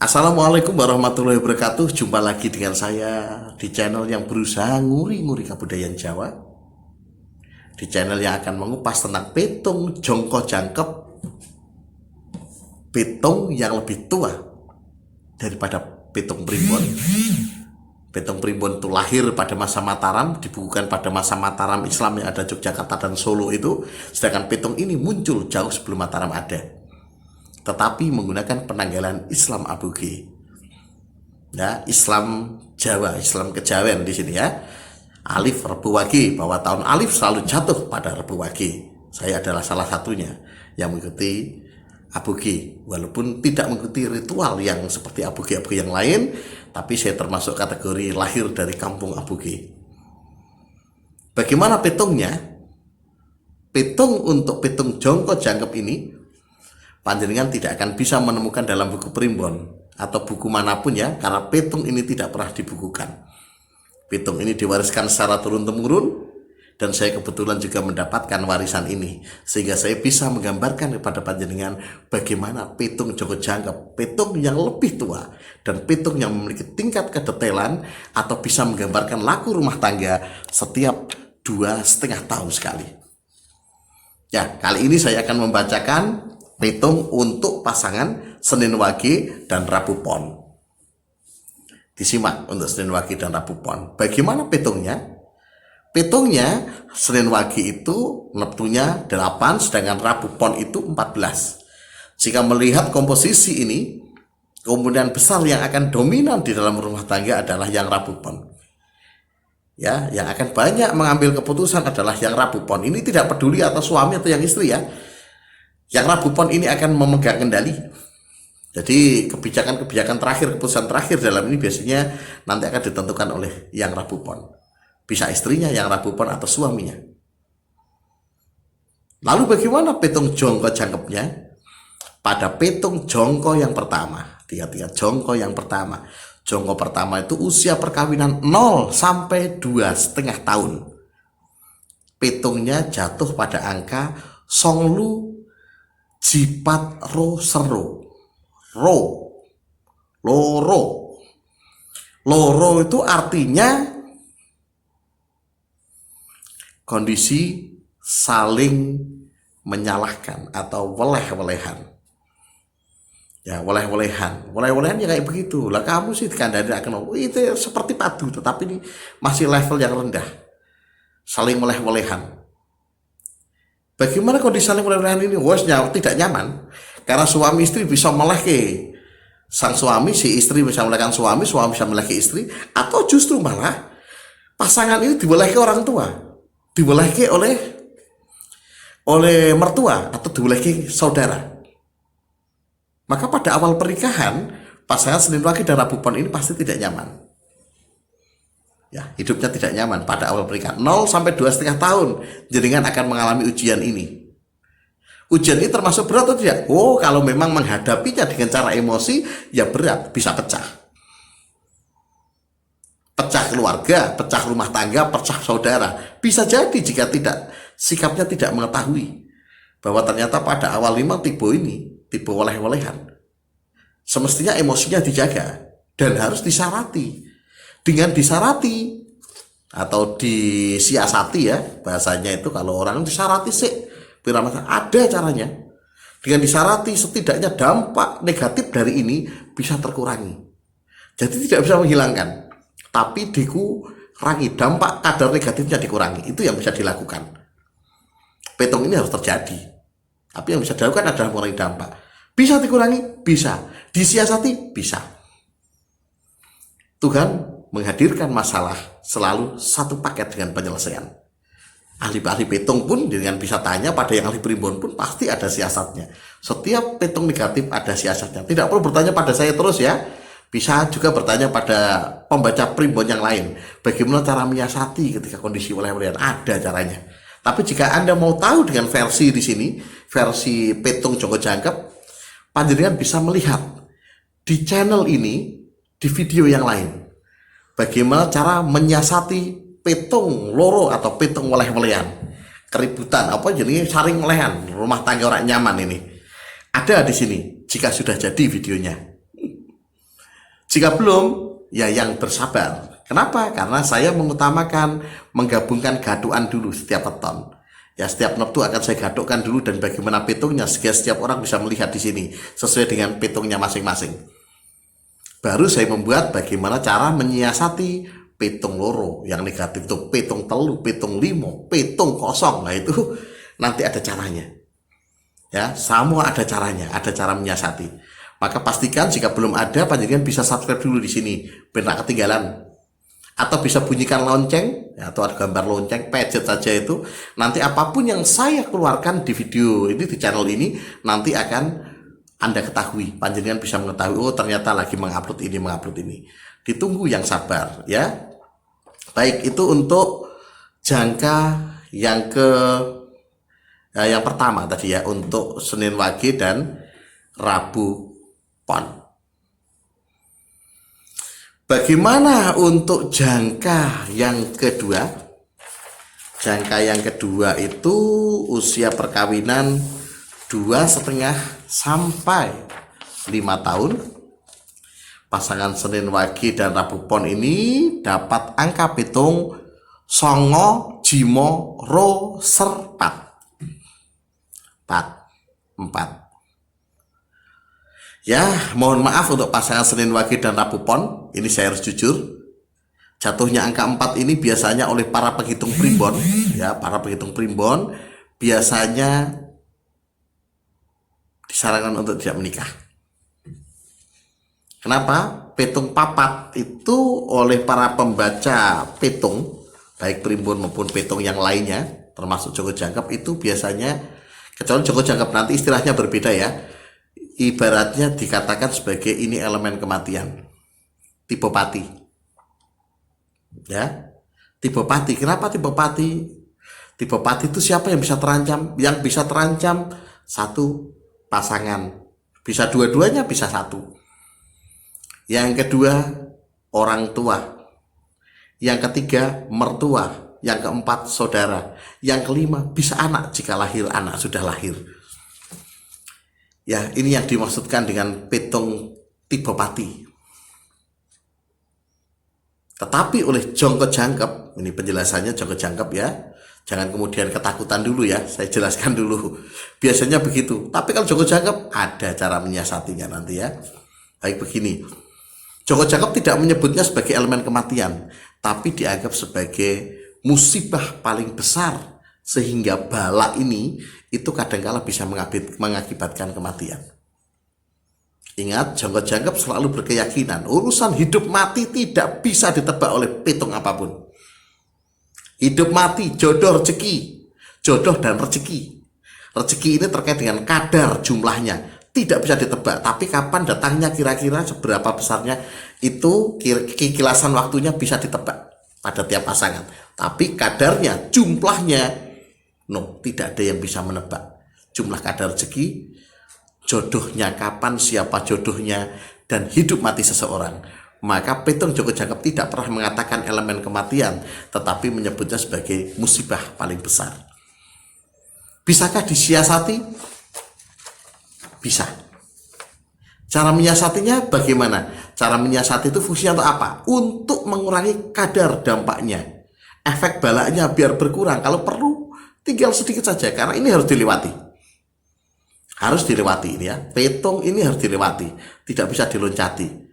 Assalamualaikum warahmatullahi wabarakatuh. Jumpa lagi dengan saya di channel yang berusaha nguri-nguri kebudayaan Jawa. Di channel yang akan mengupas tentang petung jongko jangkep, petung yang lebih tua daripada petung primbon. Petung primbon itu lahir pada masa Mataram, dibukukan pada masa Mataram Islam yang ada Yogyakarta dan Solo itu. Sedangkan petung ini muncul jauh sebelum Mataram ada, tetapi menggunakan penanggalan Islam Aboge. Ya, Islam Jawa, Islam Kejawen di sini ya. Alif Rebu Wage, bahwa tahun Alif selalu jatuh pada Rebu Wage. Saya adalah salah satunya yang mengikuti Aboge, walaupun tidak mengikuti ritual yang seperti Aboge-Aboge yang lain, tapi saya termasuk kategori lahir dari kampung Aboge. Bagaimana petungnya? Petung untuk petung jongko jangkep ini panjenengan tidak akan bisa menemukan dalam buku primbon atau buku manapun ya, karena petung ini tidak pernah dibukukan. Petung ini diwariskan secara turun-temurun, dan saya kebetulan juga mendapatkan warisan ini, sehingga saya bisa menggambarkan kepada panjenengan bagaimana petung jongko jangkep, petung yang lebih tua dan petung yang memiliki tingkat kedetailan atau bisa menggambarkan laku rumah tangga setiap 2,5 tahun sekali. Ya, kali ini saya akan membacakan petung untuk pasangan Senin Wage dan Rabu Pon. Disimak untuk Senin Wage dan Rabu Pon. Bagaimana petungnya? Petungnya Senin Wage itu neptunya 8, sedangkan Rabu Pon itu 14. Jika melihat komposisi ini, kemudian besar yang akan dominan di dalam rumah tangga adalah yang Rabu Pon. Ya, yang akan banyak mengambil keputusan adalah yang Rabu Pon. Ini tidak peduli atau suami atau yang istri ya. Yang Rabu Pon ini akan memegang kendali. Jadi kebijakan-kebijakan terakhir, keputusan terakhir dalam ini biasanya nanti akan ditentukan oleh yang Rabu Pon. Bisa istrinya yang Rabu Pon atau suaminya. Lalu bagaimana petung jongko jangkepnya? Pada petung jongko yang pertama, tiga jongko yang pertama. Jongko pertama itu usia perkawinan 0 sampai 2,5 tahun. Petungnya jatuh pada angka songlu jipat ro sero. Loro itu artinya kondisi saling menyalahkan atau weleh-welehan. Ya, weleh-welehan ya kayak begitu. Lah kamu sih dikandani akan itu seperti padu, tetapi ini masih level yang rendah. Saling weleh-welehan. Bagaimana kondisi saling weleh-welehan ini? Tidak nyaman. Karena suami istri bisa meleh sang suami, si istri bisa melehkan suami, suami bisa meleh istri, atau justru malah pasangan ini diweleh orang tua, diweleh oleh mertua atau diweleh saudara. Maka pada awal pernikahan, pasangan Senin Wage dan Rabu Pon ini pasti tidak nyaman. Ya, hidupnya tidak nyaman pada awal pernikahan. 0 sampai 2,5 tahun, jenengan akan mengalami ujian ini. Ujian ini termasuk berat atau tidak? Oh, kalau memang menghadapinya dengan cara emosi, ya berat, bisa pecah. Pecah keluarga, pecah rumah tangga, pecah saudara. Bisa jadi jika sikapnya tidak mengetahui bahwa ternyata pada awal memang tipe weleh-welehan. Semestinya emosinya dijaga dan harus disarati. Dengan disarati atau disiasati ya, bahasanya itu kalau orang disarati sih, ada caranya. Dengan disarati setidaknya dampak negatif dari ini bisa terkurangi. Jadi tidak bisa menghilangkan, tapi dikurangi, dampak kadar negatifnya dikurangi. Itu yang bisa dilakukan. Petung ini harus terjadi, tapi yang bisa dilakukan adalah mengurangi dampak. Bisa dikurangi? Bisa. Disiasati? Bisa. Tuhan menghadirkan masalah selalu satu paket dengan penyelesaian. Ahli-ahli petung pun dengan bisa tanya pada yang ahli primbon pun pasti ada siasatnya. Setiap petung negatif ada siasatnya. Tidak perlu bertanya pada saya terus ya. Bisa juga bertanya pada pembaca primbon yang lain. Bagaimana cara menyiasati ketika kondisi weleh-welehan? Ada caranya. Tapi jika Anda mau tahu dengan versi di sini, versi petung jongko jangkep, panjenengan bisa melihat di channel ini, di video yang lain, bagaimana cara menyiasati petung loro atau petung weleh-welehan, keributan apa jadi saring welehan, rumah tangga orang nyaman ini. Ada di sini jika sudah jadi videonya. Jika belum, ya yang bersabar. Kenapa? Karena saya mengutamakan menggabungkan gaduan dulu setiap weton. Ya, setiap neptu akan saya gadukkan dulu dan bagaimana petungnya sehingga setiap orang bisa melihat di sini sesuai dengan petungnya masing-masing. Baru saya membuat bagaimana cara menyiasati petung loro, yang negatif itu petung telu, petung limo, petung kosong. Nah itu nanti ada caranya. Ya, semua ada caranya, ada cara menyiasati. Maka pastikan jika belum ada, panjenengan bisa subscribe dulu di sini, biar ketinggalan. Atau bisa bunyikan lonceng, ya, atau ada gambar lonceng, pencet saja itu. Nanti apapun yang saya keluarkan di video ini, di channel ini, nanti akan Anda ketahui. Panjenengan bisa mengetahui, oh ternyata lagi mengupload ini. Ditunggu yang sabar, ya. Baik, itu untuk jangka yang yang pertama tadi ya, untuk Senin Wage dan Rabu Pon. Bagaimana untuk jangka yang kedua? Jangka yang kedua itu usia perkawinan 2,5 sampai 5 tahun. Pasangan Senin Wage dan Rabu Pon ini dapat angka pitung songo jimo ro serpat 4. Ya, mohon maaf untuk pasangan Senin Wage dan Rabu Pon, ini saya harus jujur. Jatuhnya angka 4 ini biasanya oleh para penghitung primbon, ya, para penghitung primbon biasanya disarankan untuk tidak menikah. Kenapa? Petung papat itu oleh para pembaca petung, baik primbon maupun petung yang lainnya, termasuk Joko Jangkep, itu biasanya, kecuali Joko Jangkep nanti istilahnya berbeda ya, ibaratnya dikatakan sebagai ini elemen kematian, tipe pati, ya, tipe pati. Kenapa tipe pati? Tipe pati itu siapa yang bisa terancam? Yang bisa terancam satu pasangan, bisa dua-duanya, bisa satu. Yang kedua orang tua, yang ketiga mertua, yang keempat saudara, yang kelima bisa anak jika lahir, anak sudah lahir. Ya, ini yang dimaksudkan dengan petung tipe pati. Tetapi oleh Joko Jangkep, ini penjelasannya Joko Jangkep ya, jangan kemudian ketakutan dulu ya, saya jelaskan dulu. Biasanya begitu, tapi kalau Joko Jangkep ada cara menyiasatinya nanti ya. Baik, begini, Joko Jangkep tidak menyebutnya sebagai elemen kematian, tapi dianggap sebagai musibah paling besar, sehingga bala ini itu kadangkala bisa mengakibatkan kematian. Ingat, Joko Jangkep selalu berkeyakinan urusan hidup mati tidak bisa ditebak oleh petung apapun. Hidup mati, jodoh rezeki, jodoh dan rezeki. Rezeki ini terkait dengan kadar jumlahnya, tidak bisa ditebak. Tapi kapan datangnya, kira-kira seberapa besarnya, itu kilasan waktunya bisa ditebak pada tiap pasangan. Tapi kadarnya, jumlahnya, no, tidak ada yang bisa menebak. Jumlah kadar rezeki, jodohnya kapan, siapa jodohnya, dan hidup mati seseorang. Maka petung Joko Jangkep tidak pernah mengatakan elemen kematian, tetapi menyebutnya sebagai musibah paling besar. Bisakah disiasati? Bisa. Cara menyiasatinya bagaimana? Cara menyiasati itu fungsinya untuk apa? Untuk mengurangi kadar dampaknya, efek balanya biar berkurang. Kalau perlu tinggal sedikit saja, karena ini harus dilewati. Harus dilewati ini ya. Petung ini harus dilewati, tidak bisa diloncati.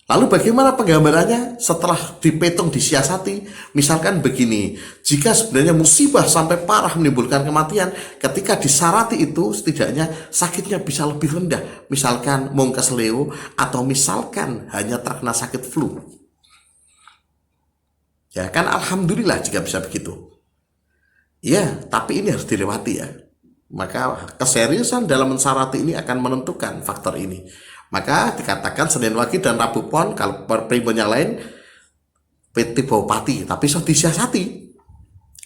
Lalu bagaimana penggambarannya setelah dipetung, disiasati? Misalkan begini, jika sebenarnya musibah sampai parah menimbulkan kematian, ketika disarati itu setidaknya sakitnya bisa lebih rendah. Misalkan mung kesleo, atau misalkan hanya terkena sakit flu. Ya kan, alhamdulillah jika bisa begitu. Ya, tapi ini harus dilewati ya. Maka keseriusan dalam mensarati ini akan menentukan faktor ini. Maka dikatakan Senin Wage dan Rabu Pon, kalau primbon yang lain tipe pati, tapi sudah disiasati.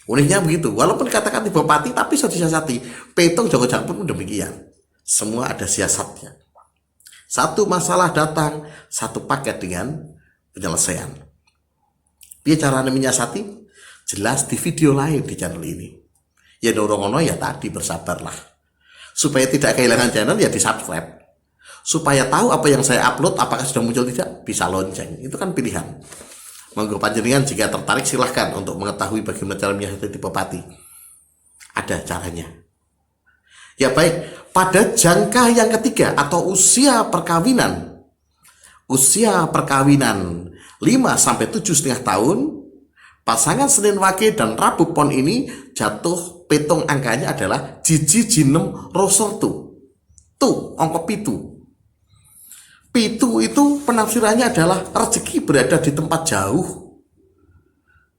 Uniknya begitu, walaupun dikatakan tipe pati, tapi sudah disiasati. Petung Joko Jangkep pun demikian. Semua ada siasatnya. Satu masalah datang, satu paket dengan penyelesaian. Biar caranya menyiasati, jelas di video lain di channel ini. Ya nurungono ya tadi, bersabarlah. Supaya tidak kehilangan channel ya di subscribe. supaya tahu apa yang saya upload apakah sudah muncul tidak, bisa lonceng. Itu kan pilihan. Monggo panjenengan jika tertarik silahkan untuk mengetahui bagaimana cara menyiasati tipe pati. Ada caranya. Ya baik, pada jangka yang ketiga atau usia perkawinan 5-7,5 tahun, pasangan Senin Wage dan Rabu Pon ini jatuh petung angkanya adalah jiji jinem roser tu ongkop pitu. Pitu itu penafsirannya adalah rezeki berada di tempat jauh.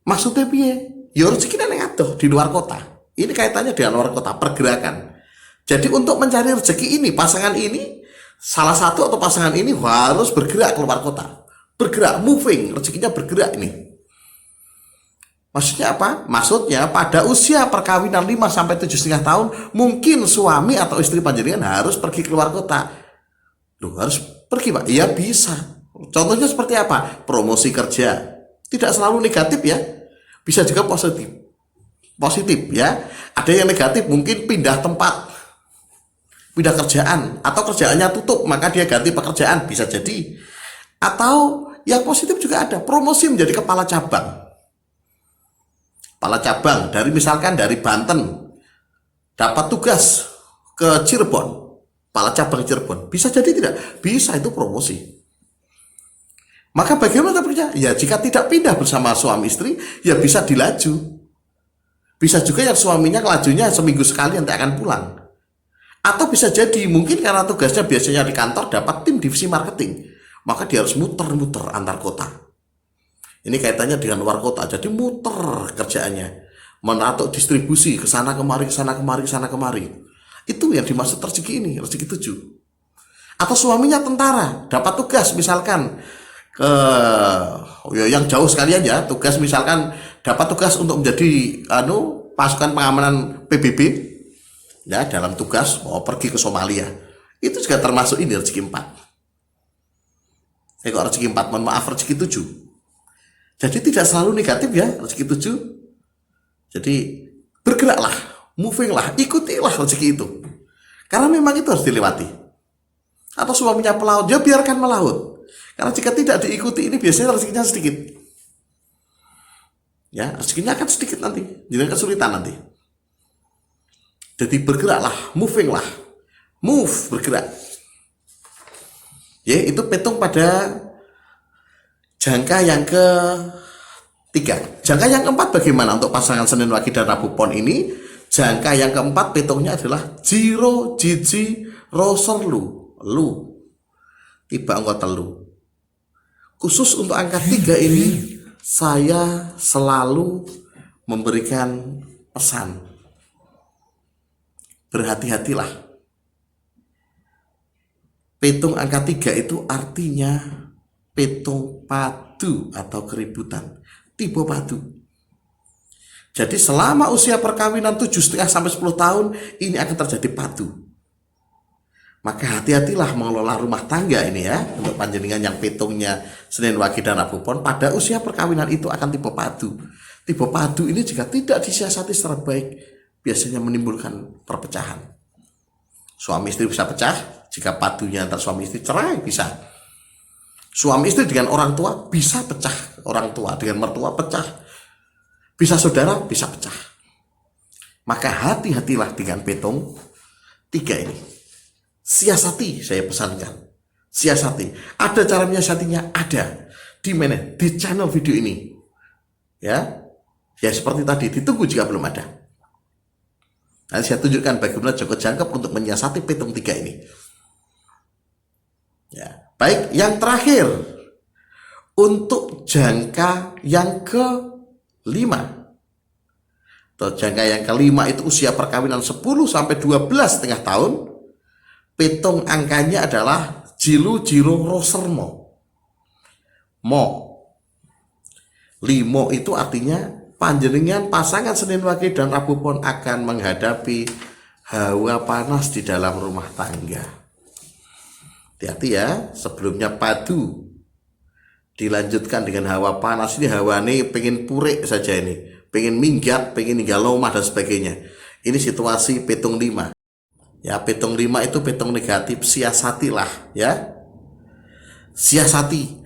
Maksudnya piye? Ya rezeki nang adoh di luar kota. Ini kaitannya dengan luar kota, pergerakan. Jadi untuk mencari rezeki ini, pasangan ini, salah satu atau pasangan ini harus bergerak keluar kota. Bergerak, moving, rezekinya bergerak ini. Maksudnya apa? Maksudnya pada usia perkawinan 5-7,5 tahun, mungkin suami atau istri panjenengan harus pergi keluar kota. Loh, harus pergi Pak? Ya bisa. Contohnya seperti apa? Promosi kerja. Tidak selalu negatif ya. Bisa juga positif. Positif ya. Ada yang negatif, mungkin pindah tempat, pindah kerjaan, atau kerjaannya tutup maka dia ganti pekerjaan, bisa jadi. Atau yang positif juga ada, promosi menjadi kepala cabang. Kepala cabang dari misalkan dari Banten dapat tugas ke Cirebon, kepala cabang Cirebon, bisa jadi tidak? Bisa, itu promosi. Maka bagaimana kerja? Ya jika tidak pindah bersama suami istri, ya bisa dilaju. Bisa juga yang suaminya kelajunya seminggu sekali nanti akan pulang. Atau bisa jadi mungkin karena tugasnya biasanya di kantor dapat tim divisi marketing, maka dia harus muter-muter antar kota. Ini kaitannya dengan luar kota, jadi muter kerjaannya, menatuk distribusi ke sana kemari, ke sana kemari, ke sana kemari. Itu yang dimaksud rezeki ini, rezeki 7. Atau suaminya tentara, dapat tugas misalkan yang jauh sekalian ya, tugas misalkan dapat tugas untuk menjadi pasukan pengamanan PBB ya, dalam tugas mau pergi ke Somalia. Itu juga termasuk ini rezeki 4. Kok rezeki 4, mohon maaf, rezeki 7. Jadi tidak selalu negatif ya rezeki 7. Jadi bergeraklah, movinglah, ikutilah rezeki itu. Karena memang itu harus dilewati. Atau suaminya pelaut, ya biarkan melaut. Karena jika tidak diikuti ini biasanya rezekinya sedikit. Ya, rezekinya akan sedikit nanti, jadi kesulitan nanti. Jadi bergeraklah, movinglah, move, bergerak. Ya, itu petung pada jangka yang ketiga. Jangka yang keempat bagaimana untuk pasangan Senin Wage dan Rabu Pon ini? Jangka yang keempat petungnya adalah jiro jiji roser lu tiba angka telu. Khusus untuk angka 3 ini saya selalu memberikan pesan, berhati-hatilah. Petung angka 3 itu artinya petung padu atau keributan, tipe padu. Jadi selama usia perkawinan 7,5 sampai 10 tahun ini akan terjadi padu. Maka hati-hatilah mengelola rumah tangga ini ya, untuk panjenengan yang petungnya Senin Wage dan Rabu Pon, pada usia perkawinan itu akan tipe padu. Tipe padu ini jika tidak disiasati secara baik biasanya menimbulkan perpecahan. Suami istri bisa pecah jika padunya antar suami istri, cerai bisa. Suami istri dengan orang tua bisa pecah, orang tua dengan mertua pecah, bisa saudara bisa pecah. Maka hati-hatilah dengan petung 3 ini. Siasati, saya pesankan. Siasati. Ada cara menyiasatinya? Ada. Di mana? Di channel video ini. Ya. Ya seperti tadi, ditunggu jika belum ada. Nanti saya tunjukkan bagaimana Joko Jangkep untuk menyiasati petung 3 ini. Ya. Baik, yang terakhir. Untuk jangka yang ke-5. Atau jangka yang ke-5 itu usia perkawinan 10 sampai 12,5 tahun. Petung angkanya adalah jilu jiro rosermo. Limo itu artinya panjenengan pasangan Senin Wage dan Rabu Pon akan menghadapi hawa panas di dalam rumah tangga. Hati-hati ya, sebelumnya padu dilanjutkan dengan hawa panas, ini hawane pengen purik saja ini, pengen minggat, pengen ninggal omah dan sebagainya. Ini situasi petung 5. Ya, pitung 5 itu pitung negatif, siasatilah ya. Siasati.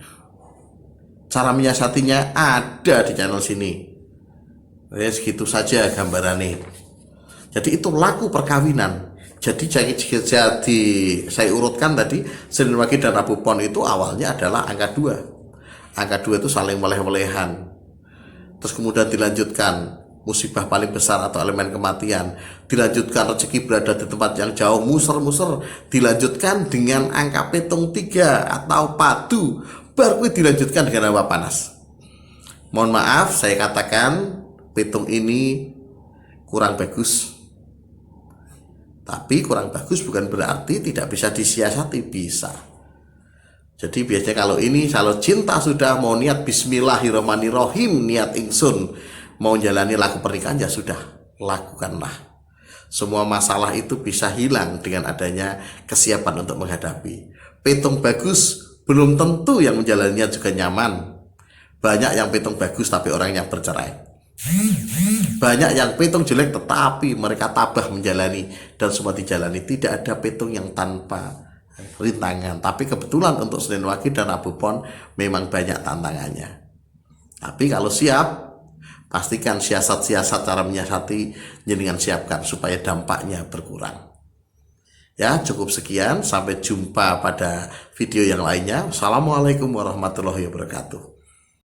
Cara menyiasatinya ada di channel sini. Ya, segitu saja gambarannya. Jadi itu laku perkawinan. Jadi saya urutkan tadi, Senin Wage dan Rabu Pon itu awalnya adalah angka 2. Angka 2 itu saling meleh-melehan. Terus kemudian dilanjutkan musibah paling besar atau elemen kematian, dilanjutkan rezeki berada di tempat yang jauh, muser-muser, dilanjutkan dengan angka pitung 3 atau padu, baru dilanjutkan dengan hawa panas. Mohon maaf saya katakan pitung ini kurang bagus, tapi kurang bagus bukan berarti tidak bisa disiasati, bisa. Jadi biasanya kalau cinta sudah mau niat bismillahirrahmanirrahim, niat ingsun mau jalani laku pernikahan, ya sudah, lakukanlah. Semua masalah itu bisa hilang dengan adanya kesiapan untuk menghadapi. Pitung bagus belum tentu yang menjalaninya juga nyaman. Banyak yang pitung bagus tapi orangnya bercerai. Banyak yang pitung jelek tetapi mereka tabah menjalani dan semua dijalani. Tidak ada pitung yang tanpa rintangan. Tapi kebetulan untuk Senin Wage dan Rabu Pon memang banyak tantangannya. Tapi kalau siap, pastikan siasat-siasat cara menyiasati jenengan siapkan supaya dampaknya berkurang. Ya, cukup sekian. Sampai jumpa pada video yang lainnya. Assalamualaikum warahmatullahi wabarakatuh.